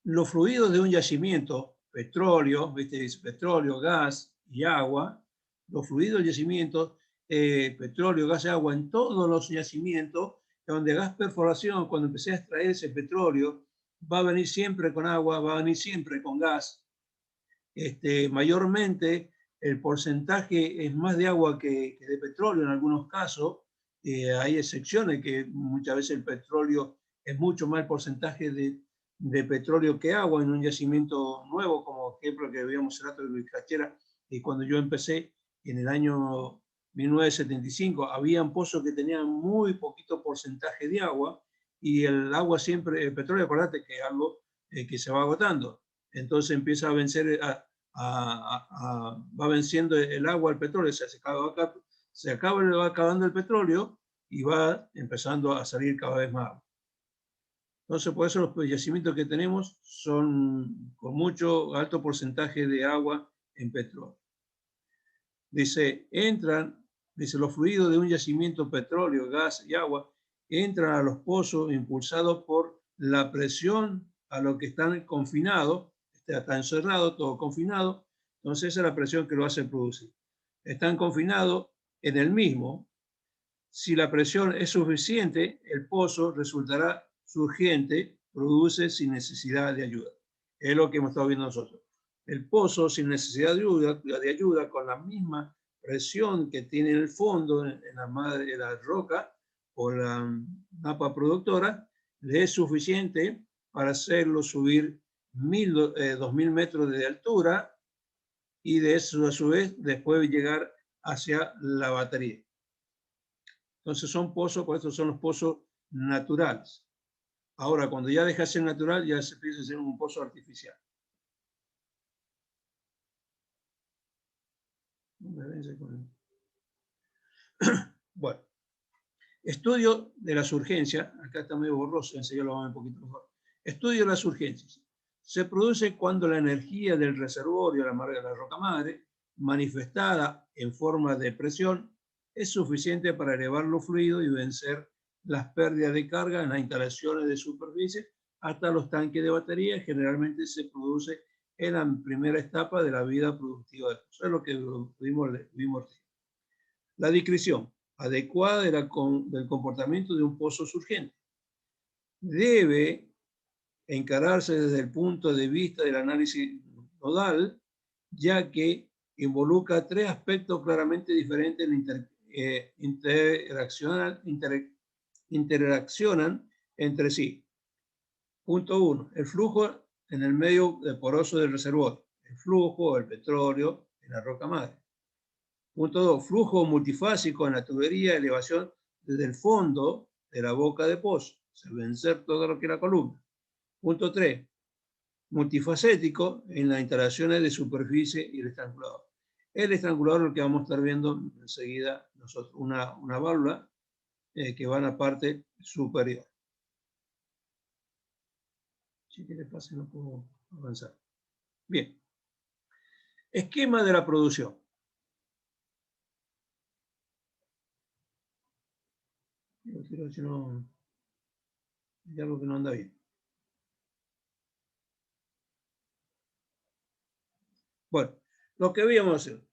Los fluidos de un yacimiento, petróleo, ¿viste? Dice petróleo, gas y agua, los fluidos del yacimiento, petróleo, gas y agua, en todos los yacimientos, donde gas perforación, cuando empecé a extraer ese petróleo, va a venir siempre con agua, va a venir siempre con gas. Mayormente el porcentaje es más de agua que de petróleo en algunos casos. Hay excepciones que muchas veces el petróleo es mucho más el porcentaje de petróleo que agua en un yacimiento nuevo, como ejemplo que veíamos el rato de Luis Cachera, y cuando yo empecé en el año 1975, habían pozos que tenían muy poquito porcentaje de agua, y el agua siempre, el petróleo, acordate que es algo que se va agotando. Entonces empieza a vencer, va venciendo el agua al petróleo, se va acabando el petróleo y va empezando a salir cada vez más agua. Entonces, por eso los yacimientos que tenemos son con mucho alto porcentaje de agua en petróleo. Dice, los fluidos de un yacimiento, petróleo, gas y agua, entran a los pozos impulsados por la presión a lo que están confinados, está encerrado, todo confinado, entonces esa es la presión que lo hace producir. Están confinados en el mismo. Si la presión es suficiente, el pozo resultará surgiente, produce sin necesidad de ayuda. Es lo que hemos estado viendo nosotros. El pozo sin necesidad de ayuda, con la misma presión que tiene en el fondo, en la madre de la roca o la napa productora, le es suficiente para hacerlo subir 2000 metros de altura, y de eso a su vez después llegar hacia la batería. Entonces son pozos, por eso son los pozos naturales. Ahora, cuando ya deja de ser natural, ya se empieza a ser un pozo artificial. Bueno, estudio de las urgencias. Acá está medio borroso, enseguida lo vamos a ver un poquito mejor. Estudio de las urgencias. Se produce cuando la energía del reservorio, la roca madre, manifestada en forma de presión, es suficiente para elevar los fluidos y vencer las pérdidas de carga en las instalaciones de superficie hasta los tanques de batería. Generalmente se produce en la primera etapa de la vida productiva del pozo. Es lo que vimos. La descripción adecuada del comportamiento de un pozo surgente debe encararse desde el punto de vista del análisis nodal, ya que involucra tres aspectos claramente diferentes, interaccionan entre sí. Punto 1. El flujo en el medio poroso del reservorio. El flujo del petróleo en la roca madre. Punto 2. Flujo multifásico en la tubería de elevación desde el fondo de la boca de pozo. Se vencer todo lo que es la columna. Punto 3. Multifacético en las instalaciones de superficie y el estrangulador. El estrangulador, lo que vamos a estar viendo enseguida nosotros, una válvula que va en la parte superior. Si quiere pase, no puedo avanzar. Bien. Esquema de la producción. Quiero decir, no, hay algo que no anda bien. Bueno, lo que veíamos hacer.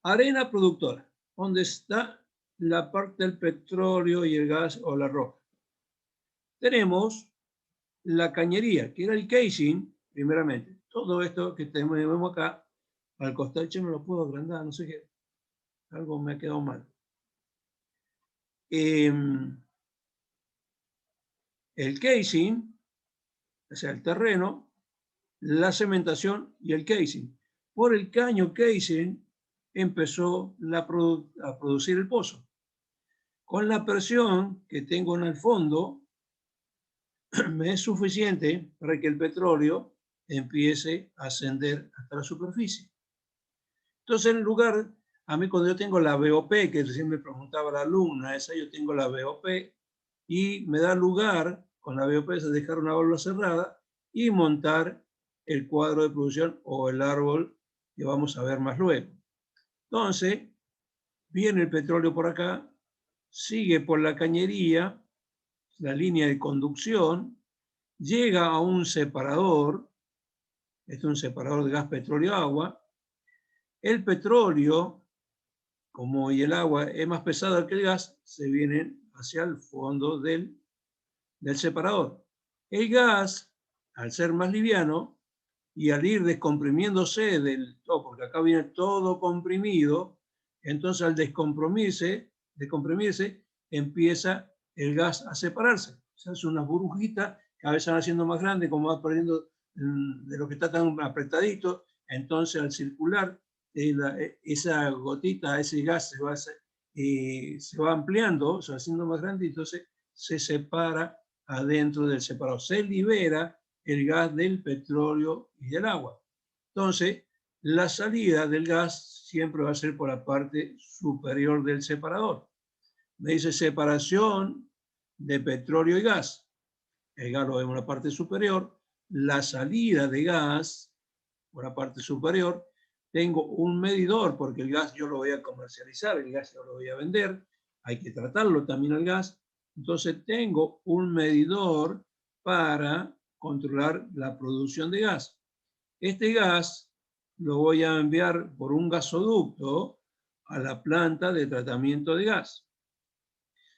Arena productora, donde está la parte del petróleo y el gas o la roca. Tenemos la cañería, que era el casing, primeramente. Todo esto que vemos acá, al costado, yo no lo puedo agrandar, no sé qué, algo me ha quedado mal. El casing, o sea, el terreno, la cementación y el casing. Por el caño casing empezó a producir el pozo. Con la presión que tengo en el fondo, me es suficiente para que el petróleo empiece a ascender hasta la superficie. Entonces, en lugar, a mí cuando yo tengo la BOP, que recién me preguntaba la alumna, esa yo tengo la BOP, y me da lugar con la BOP de dejar una válvula cerrada y montar el cuadro de producción o el árbol que vamos a ver más luego. Entonces, viene el petróleo por acá, sigue por la cañería, la línea de conducción, llega a un separador, este es un separador de gas, petróleo, agua. El petróleo, como y el agua es más pesado que el gas, se vienen hacia el fondo del separador. El gas, al ser más liviano y al ir descomprimiéndose del todo, porque acá viene todo comprimido, entonces al descomprimirse, empieza el gas a separarse. Se hace una burbujita, cada vez se van haciendo más grande, como va perdiendo de lo que está tan apretadito, entonces al circular, esa gotita, ese gas se va ampliando, se va haciendo más grande, y entonces se separa adentro del separador. Se libera el gas del petróleo y del agua. Entonces, la salida del gas siempre va a ser por la parte superior del separador. Me dice separación de petróleo y gas. El gas lo vemos en la parte superior. La salida de gas por la parte superior. Tengo un medidor, porque el gas yo lo voy a comercializar, el gas yo lo voy a vender. Hay que tratarlo también el gas. Entonces tengo un medidor para controlar la producción de gas. Este gas lo voy a enviar por un gasoducto a la planta de tratamiento de gas.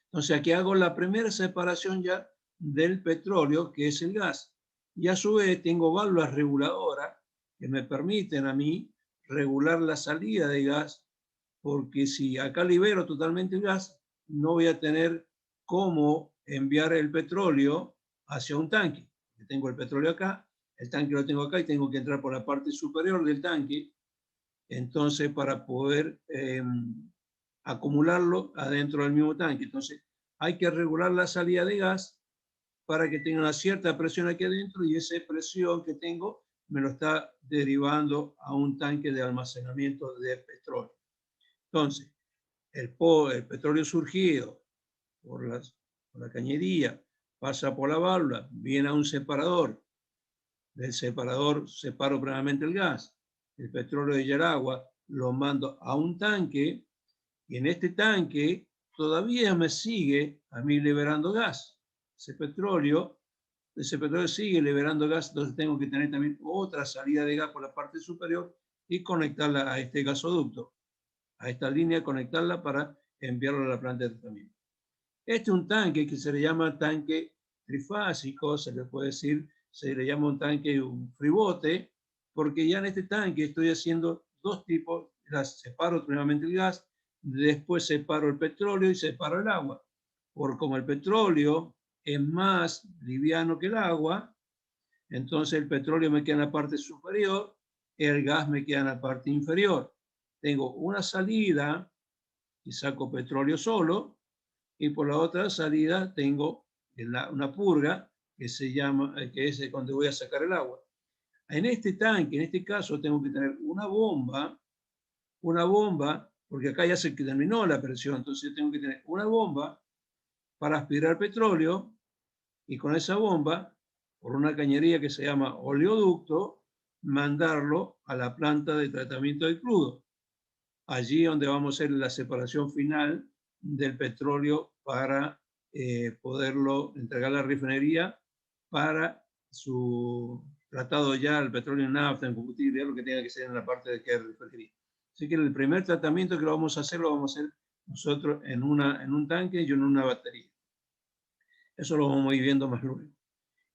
Entonces aquí hago la primera separación ya del petróleo, que es el gas. Y a su vez tengo válvulas reguladoras que me permiten a mí regular la salida de gas, porque si acá libero totalmente el gas, no voy a tener cómo enviar el petróleo hacia un tanque. Tengo el petróleo acá, el tanque lo tengo acá y tengo que entrar por la parte superior del tanque, entonces para poder acumularlo adentro del mismo tanque. Entonces hay que regular la salida de gas para que tenga una cierta presión aquí adentro, y esa presión que tengo me lo está derivando a un tanque de almacenamiento de petróleo. Entonces, el petróleo surgido por la cañería pasa por la válvula, viene a un separador. Del separador separo previamente el gas, el petróleo y el agua, lo mando a un tanque, y en este tanque todavía me sigue a mí liberando gas. Ese petróleo sigue liberando gas, entonces tengo que tener también otra salida de gas por la parte superior y conectarla a este gasoducto, a esta línea, conectarla para enviarlo a la planta de tratamiento. Este es un tanque que se le llama tanque trifásico, se le puede decir, se le llama un tanque, un fribote, porque ya en este tanque estoy haciendo dos tipos, separo primeramente el gas, después separo el petróleo y separo el agua. Por como el petróleo es más liviano que el agua, entonces el petróleo me queda en la parte superior, el gas me queda en la parte inferior. Tengo una salida y saco petróleo solo, y por la otra salida tengo una purga que se llama, que es donde voy a sacar el agua. En este tanque, en este caso, tengo que tener una bomba, porque acá ya se terminó la presión, entonces tengo que tener una bomba para aspirar petróleo, y con esa bomba, por una cañería que se llama oleoducto, mandarlo a la planta de tratamiento del crudo. Allí donde vamos a hacer la separación final del petróleo para poderlo entregar a la refinería para su tratado ya, el petróleo en nafta, en combustible, lo que tenga que ser en la parte de que refinería. Así que el primer tratamiento que lo vamos a hacer nosotros en un tanque y en una batería. Eso lo vamos a ir viendo más luego.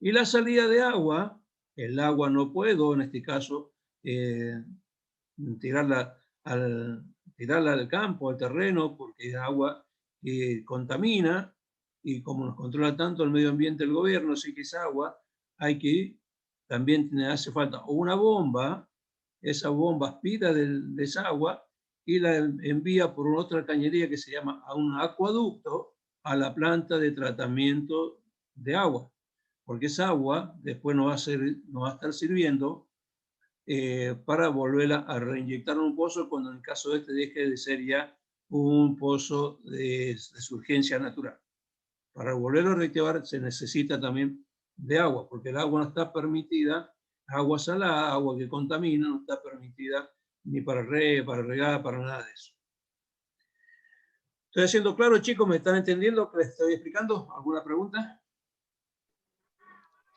Y la salida de agua, el agua no puedo, en este caso, tirarla al campo, al terreno, porque es agua que contamina, y como nos controla tanto el medio ambiente el gobierno, sí que es agua, hay que, también hace falta una bomba, esa bomba aspira de esa agua y la envía por otra cañería que se llama a un acueducto a la planta de tratamiento de agua, porque esa agua después nos va a estar sirviendo para volverla a reinyectar en un pozo cuando en el caso de este deje de ser ya un pozo de surgencia natural. Para volverlo a reactivar se necesita también de agua, porque el agua no está permitida, agua salada, agua que contamina, no está permitida ni para regar, para nada de eso. ¿Estoy haciendo claro, chicos? ¿Me están entendiendo lo que les estoy explicando? ¿Alguna pregunta?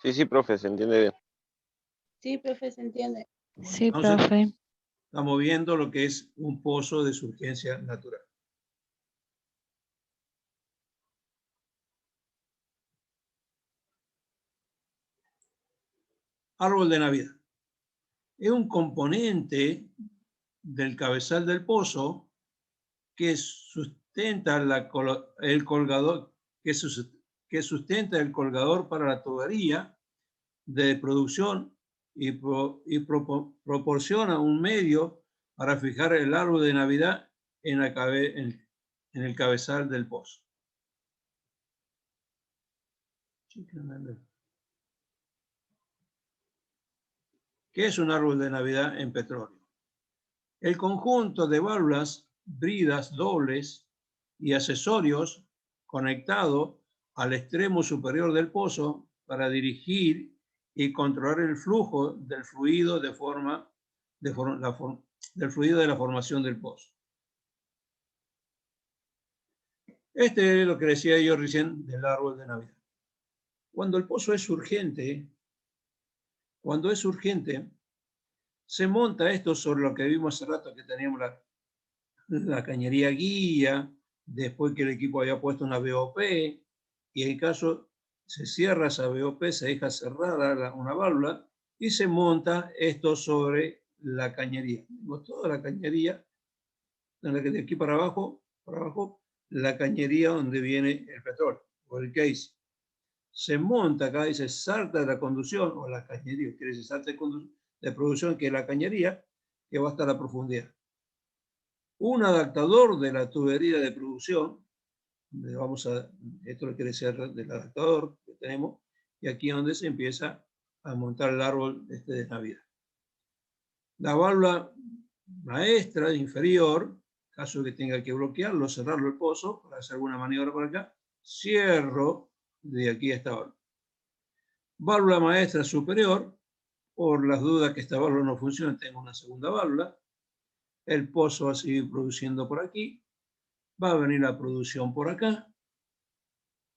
Sí, sí, profe, se entiende bien. Sí, profe, se entiende. Bueno, Sí, entonces, profe. estamos viendo lo que es un pozo de surgencia natural. Árbol de Navidad. Es un componente del cabezal del pozo que sustenta el colgador, que sustenta el colgador para la tubería de producción y proporciona un medio para fijar el árbol de Navidad en el cabezal del pozo. ¿Qué es un árbol de Navidad en petróleo? El conjunto de válvulas, bridas dobles y accesorios conectado al extremo superior del pozo para dirigir y controlar el flujo del fluido del fluido de la formación del pozo. Este es lo que decía yo recién del árbol de Navidad. Cuando el pozo es urgente, se monta esto sobre lo que vimos hace rato, que teníamos la cañería guía, después que el equipo había puesto una BOP, y en el caso se cierra esa BOP, se deja cerrada una válvula, y se monta esto sobre la cañería. Toda la cañería, de aquí para abajo, la cañería donde viene el petróleo, o el case. Se monta acá y se salta de la conducción, o la cañería, quiere decir salta de producción, que es la cañería, que va hasta la profundidad. Un adaptador de la tubería de producción, esto lo quiere decir del adaptador que tenemos, y aquí es donde se empieza a montar el árbol de Navidad. La válvula maestra inferior, caso que tenga que bloquearlo, cerrarlo el pozo, para hacer alguna maniobra por acá, cierro de aquí a esta válvula. Válvula maestra superior, por las dudas que esta válvula no funciona, tengo una segunda válvula. El pozo va a seguir produciendo por aquí. Va a venir la producción por acá.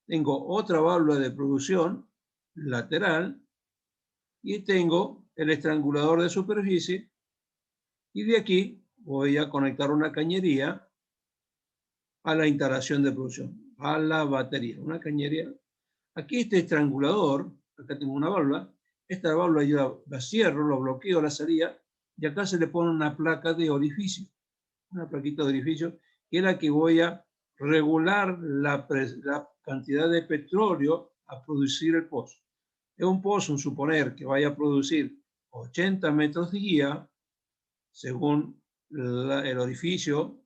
Tengo otra válvula de producción lateral y tengo el estrangulador de superficie, y de aquí voy a conectar una cañería a la instalación de producción, a la batería, una cañería. Aquí este estrangulador, acá tengo una válvula, esta válvula yo la cierro, lo bloqueo la salida, y acá se le pone una placa de orificio, una plaquita de orificio, que es la que voy a regular la cantidad de petróleo a producir el pozo. Es un pozo, suponer que vaya a producir 80 metros de guía, según el orificio,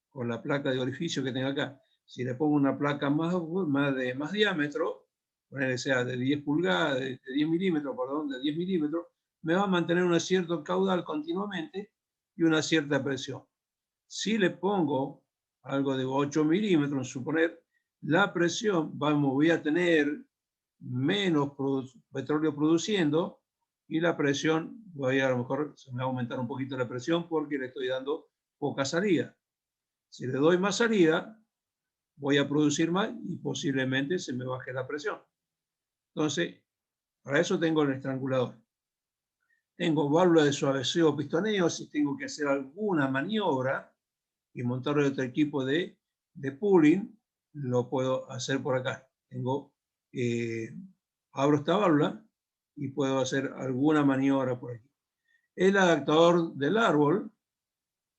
con la placa de orificio que tenga acá. Si le pongo una placa más diámetro, ponerle sea de 10 pulgadas, de 10 milímetros, perdón, de 10 milímetros, me va a mantener un cierto caudal continuamente y una cierta presión. Si le pongo algo de 8 milímetros, suponer, la presión, voy a tener menos petróleo produciendo, y la presión, a lo mejor se me va a aumentar un poquito la presión porque le estoy dando poca salida. Si le doy más salida, voy a producir más y posiblemente se me baje la presión. Entonces, para eso tengo el estrangulador. Tengo válvula de suaveceo o pistoneo si tengo que hacer alguna maniobra y montar otro equipo de pooling, lo puedo hacer por acá. Tengo abro esta válvula y puedo hacer alguna maniobra por aquí. El adaptador del árbol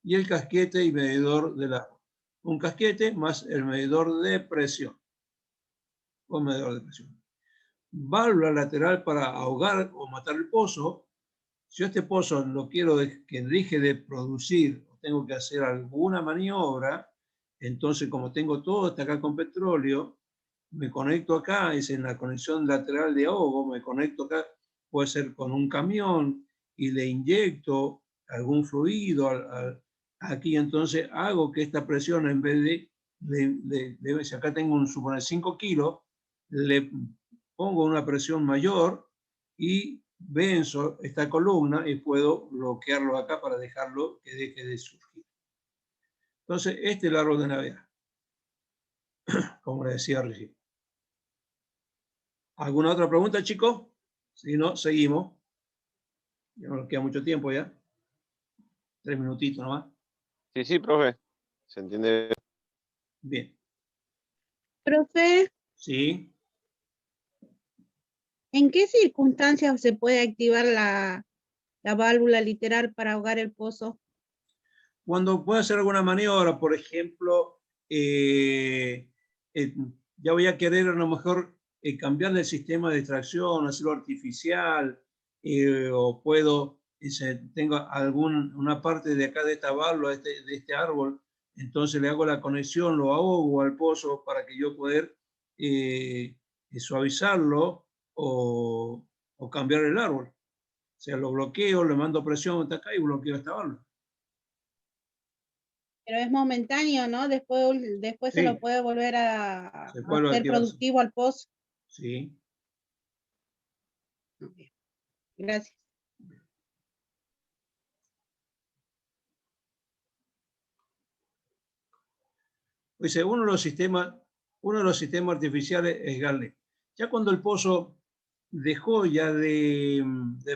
y el casquete y medidor del árbol. Un casquete más el medidor de presión. O medidor de presión. Válvula lateral para ahogar o matar el pozo. Si yo este pozo lo quiero que deje de producir, o tengo que hacer alguna maniobra, entonces como tengo todo hasta acá con petróleo, me conecto acá, es en la conexión lateral de ahogo, me conecto acá, puede ser con un camión, y le inyecto algún fluido aquí, entonces hago que esta presión, en vez de si acá tengo suponer 5 kilos, le pongo una presión mayor y venzo esta columna y puedo bloquearlo acá para dejarlo que deje de surgir. Entonces, este es el árbol de Navidad, como le decía recién. ¿Alguna otra pregunta, chicos? Si no, seguimos. Ya no nos queda mucho tiempo ya. 3 minutitos nomás. Sí, sí, profe. Se entiende. Bien. Profe, Sí. ¿en qué circunstancias se puede activar la válvula literal para ahogar el pozo? Cuando puedo hacer alguna maniobra, por ejemplo, ya voy a querer a lo mejor cambiar el sistema de extracción, hacerlo artificial, o puedo, tengo una parte de acá de esta válvula, de este árbol, entonces le hago la conexión, lo ahogo al pozo para que yo poder suavizarlo o cambiar el árbol. O sea, lo bloqueo, le mando presión hasta acá y bloqueo esta válvula. Pero es momentáneo, ¿no? Después Sí. se lo puede volver a Se vuelve a hacer activar. productivo al pozo. Sí. Gracias. Pues uno de los sistemas artificiales es Garnet. Ya cuando el pozo dejó ya de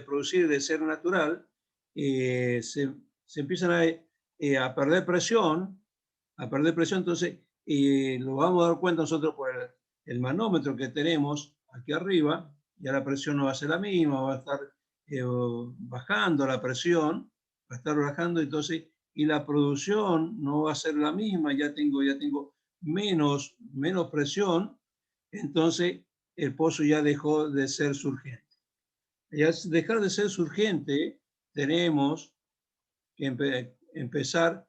producir, de ser natural, se empiezan a perder presión, entonces lo vamos a dar cuenta nosotros por el manómetro que tenemos aquí arriba, ya la presión no va a ser la misma, va a estar bajando la presión, va a estar bajando, entonces, y la producción no va a ser la misma, ya tengo menos presión, entonces el pozo ya dejó de ser surgente. Y al dejar de ser surgente, tenemos que empezar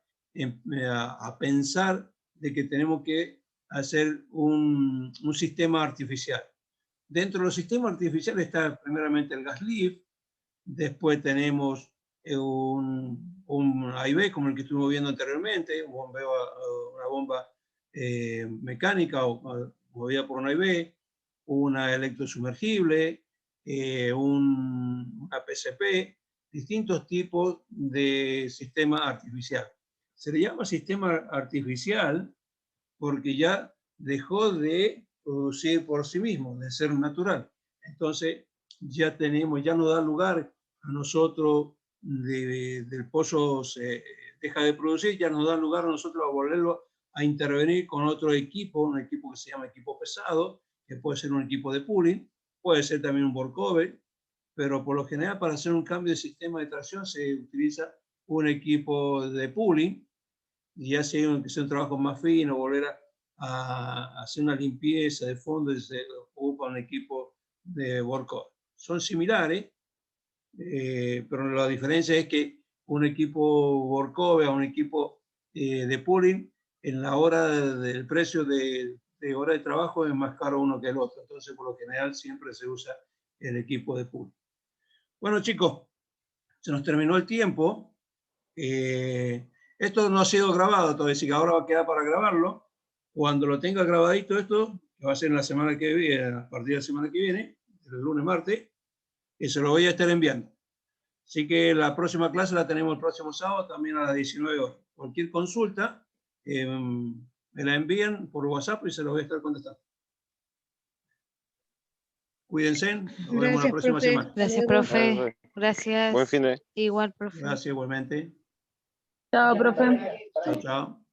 a pensar de que tenemos que hacer un sistema artificial. Dentro de los sistemas artificiales está primeramente el gas lift, después tenemos un AIB como el que estuvimos viendo anteriormente, una bomba mecánica o movida por un AIB, una electrosumergible, una PCP, distintos tipos de sistema artificial. Se le llama sistema artificial porque ya dejó de producir por sí mismo, de ser natural. Entonces ya no da lugar a nosotros del pozo se deja de producir, ya nos da lugar a nosotros a volverlo a intervenir con otro equipo, un equipo que se llama equipo pesado, que puede ser un equipo de pooling, puede ser también un workover, pero por lo general para hacer un cambio de sistema de tracción se utiliza un equipo de pooling, y ya si hay un trabajo más fino, volver a hacer una limpieza de fondo, y se ocupa un equipo de workover. Son similares, pero la diferencia es que un equipo workover a un equipo de pooling, en la hora del precio de hora de trabajo es más caro uno que el otro. Entonces, por lo general, siempre se usa el equipo de pooling. Bueno, chicos, se nos terminó el tiempo. Esto no ha sido grabado todavía, así que ahora va a quedar para grabarlo. Cuando lo tenga grabadito esto, que va a ser en la semana que viene, a partir de la semana que viene, el lunes, martes, y se lo voy a estar enviando. Así que la próxima clase la tenemos el próximo sábado, también a las 19 horas. Cualquier consulta, me la envían por WhatsApp y se lo voy a estar contestando. Cuídense, nos vemos la próxima semana. Gracias, profe. Gracias. Buen fin de. Igual, profe. Gracias igualmente. Chao, profe. Chao, chao.